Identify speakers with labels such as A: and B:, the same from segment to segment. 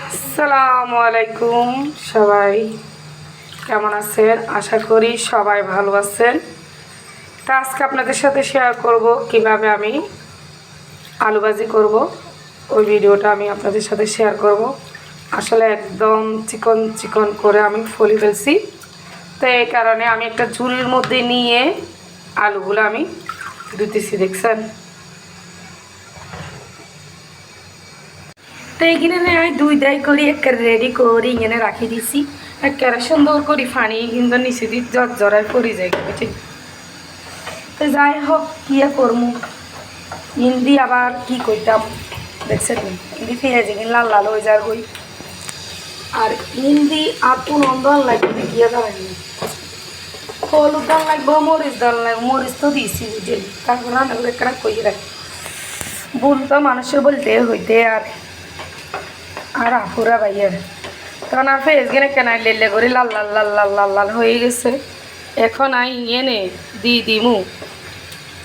A: আসসালামু আলাইকুম। সবাই কেমন আছেন? আশা করি সবাই ভালো আছেন। তা আজকে আপনাদের সাথে শেয়ার করব কিভাবে আমি আলু ভাজি করব। ওই ভিডিওটা আমি আপনাদের সাথে শেয়ার করব। আসলে একদম চিকন চিকন করে আমি ফলি ফেলছি, তো এই কারণে আমি একটা ঝুড়ির মধ্যে নিয়ে আলুগুলো আমি ধুতেছি, দেখছেন। তো এইখানে আমি দুই দাই করি একেবারে রেডি করি এখানে রাখি দিছি। একেবারে সুন্দর করি ফানি কিন্তু নিচে দিয়ে জরায় পড়ে যায়, বুঝছেন। তো যাই হোক কি করবো, হিন্দি আবার কি করতাম দেখছেন, হিন্দি পেঁয়াজি কিন্তু লাল লাল হয়ে যায় বই। আর হিন্দি আতু নন্দন লাগবে গিয়ে দাঁড়াইনি, হলুদ দাল লাগবো, মরিচ দাল লাগবে, মরিচ তো দিয়েছি বুঝলেন। তারপর রান্নাগুলো একটা কই রাখি, ভুল তো মানুষের বলতে হইতে আর আফুরা ভাইয়ের তখন আর ফেস গেনে কেনাই লেলে করে লাল লাল লাল লাল লাল লাল হয়ে গেছে। এখন আই এনে দিমু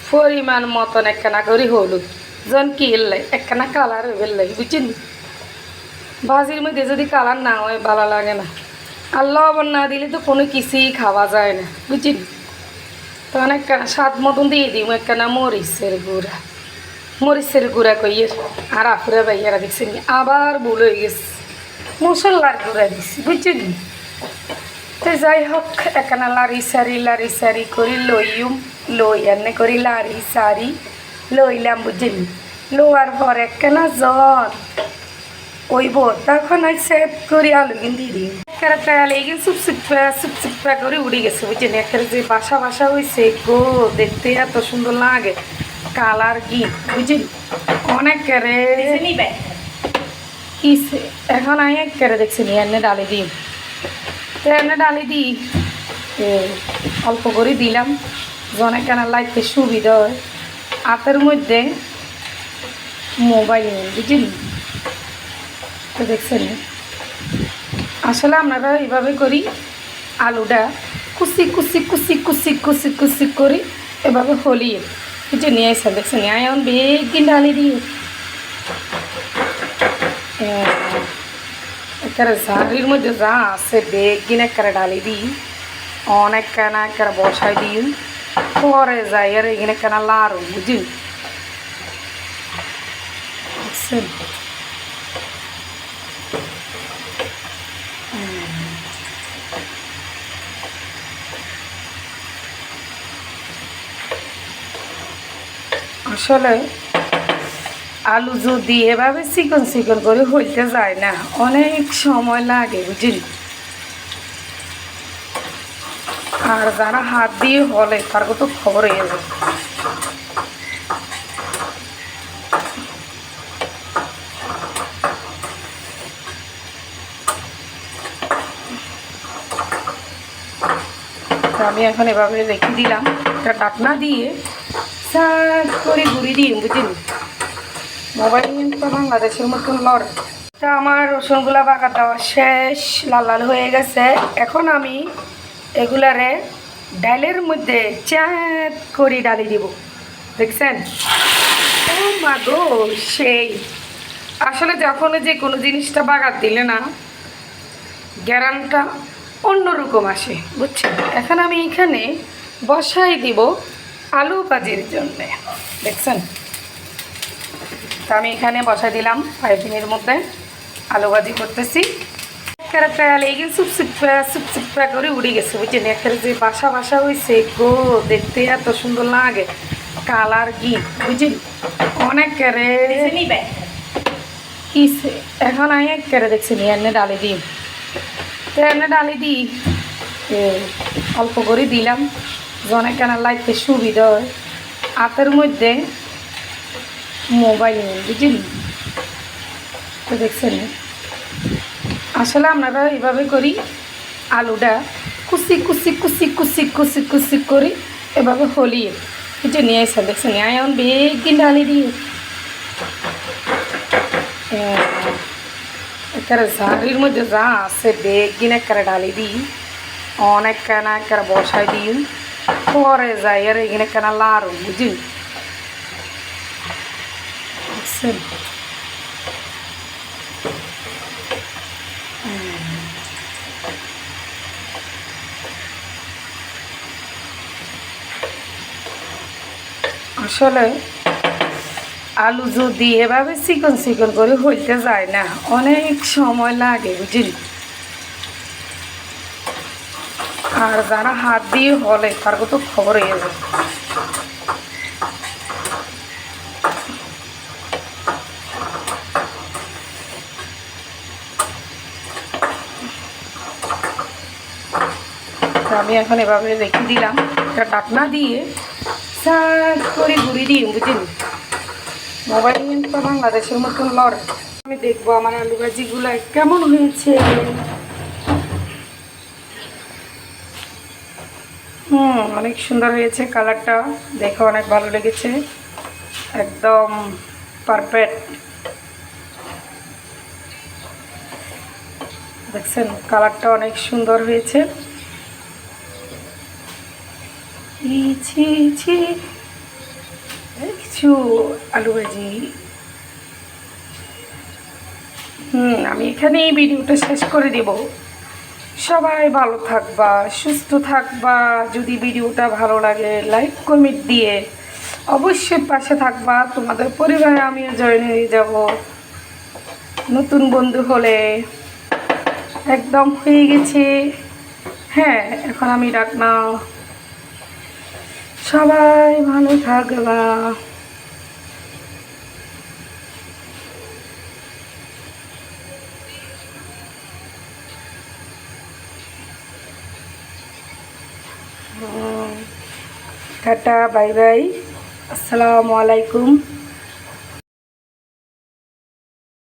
A: পরিমাণ মতন একখানা করে হলুদ, জন কি এলাই একখানা কালার বেললাই, বুঝছেন। ভাজির মধ্যে যদি কালার না হয় ভালো লাগে না, আর লবণ না দিলে তো কোনো কিছুই খাওয়া যায় না, বুঝছেন। তখন একখানা স্বাদ মতন দিয়ে দিমু একখানা মরিচের গুঁড়া কইয়ের। আর আফুরা ভাইয়ারা দেখছেন আবার ভুল হয়ে গেছে, মশলার গুঁড়া দিছি, বুঝছেন। তো যাই হোক একখানা লারি সারি করি লই এনে করি লারি সারি লইলাম, বুঝছেন। লোয়ার পর একখানা জল ওইব, তখন আমি সেট করি আলু কিন্তু দিই একটা লেগে চুপচুপা করে উড়ে গেছে, বুঝছেন। একটা যে বাসা হয়েছে গো, দেখতে এত সুন্দর লাগে, কালার কি বুঝছেন। অনেক কেড়ে কিসে এখন আমি এক কেড়ে দেখছি এনে ডালি দিই, তো এনে ডালি দিই অল্প করে দিলাম, জনে কেন লাইতে সুবিধা হয়। হাতের মধ্যে মোবাইল বুঝলি, তো দেখছেন। আসলে আপনারা এইভাবে করি আলুটা কুচি করি এভাবে হলিয়ে কিছু নিয়ে আসেন, দেখছেন। এখন বেগিন ডালি দিয়ে একেবারে ঝাড়ির মধ্যে যা আছে বেগিন একেবারে ডালি দিই, অনেক কেনা একেবারে বসাই দিই, পরে যাই আর এখানে কেনা লাড়ু, বুঝলি, দেখছেন। আসলে আলু যদি এভাবে চিকন করে হইতে যায় না, অনেক সময় লাগে, বুঝলি। আর যারা হাত দিয়ে হলে তার কত খবর হয়ে যায়। আমি এখন এভাবে রেখে দিলাম, একটা ডাকনা দিয়ে সাত করে ঘুরি দিই, বুঝলি। মোবাইল তো বাংলাদেশের মতন লড়। তা আমার রসুনগুলা বাঁকা দেওয়া শেষ, লাল লাল হয়ে গেছে। এখন আমি এগুলারে ডালের মধ্যে চাঁদ করে ডালি দিব, দেখছেন। ও মা গো, সেই আসলে যখন যে কোনো জিনিসটা বাগাত দিলে না গ্যারানটা অন্যরকম আসে, বুঝছেন। এখন আমি এখানে বসাই দিব আলু ভাজির জন্যে, দেখছেন। তা আমি এখানে বসাই দিলাম ফ্রাইপ্যানের মধ্যে, আলু ভাজি করতেছি। একটা লেগে চুপচুপা করে উড়ে গেছে, বুঝছেন। একটা যে বাসা হয়েছে গো, দেখতে এত সুন্দর লাগে, কালার কি বুঝছেন। অনেক কেড়ে কিসে এখন আমি এক কেড়ে দেখছি এনে ডালি দিই, তো এনে ডালি দিই অল্প করে দিলাম, জনে কেন লাইতে সুবিধা হয়। হাতের মধ্যে মোবাইল বুঝলি, তো দেখছেন। আসলে আপনারা এইভাবে করি আলুটা কুচি করি এভাবে হলিয়ে কিছু নিয়ে আসেন, দেখছেন। এখন বেগিন ডালি দিয়ে একেবারে ঝাড়ির মধ্যে যা আছে বেগিন একেবারে ডালি দিই, অনেক কেনা একেবারে বসাই দিই, পরে যাই আর এখানে কেনা লাড়ু, বুঝলি, দেখছেন। আসলে আলু যদি এভাবে চিকন চিকন করে হইতে যায় না, অনেক সময় লাগে বুঝলি। আর যারা হাত দিয়ে হলে তার তো খবর হয়ে যায়। আমি এখন এভাবে রেখে দিলাম, একটা ডাকনা দিয়ে সার করে ঘুরিয়ে দিই বুঝলি। মোবাইল তো বাংলাদেশের মতন লড়। আমি দেখবো আমার আলু ভাজিগুলো কেমন হয়েছে। অনেক সুন্দর হয়েছে, কালারটা দেখে অনেক ভালো লেগেছে, একদম পারফেক্ট। দেখছেন কালারটা অনেক সুন্দর হয়েছে। কিছু আলু ভাজি। আমি এখানেই ভিডিওটা শেষ করে দেব। সবাই ভালো থাকবা, সুস্থ থাকবা। যদি ভিডিওটা ভালো লাগে লাইক কমেন্ট দিয়ে অবশ্যই পাশে থাকবা। তোমাদের পরিবারে আমিও জয়েন হয়ে যাব নতুন বন্ধু হলে। একদম হয়ে গেছে। হ্যাঁ, এখন আমি রাখনা। সবাই ভালো থাকবা। টাটা, বাই বাই, আসসালামু আলাইকুম।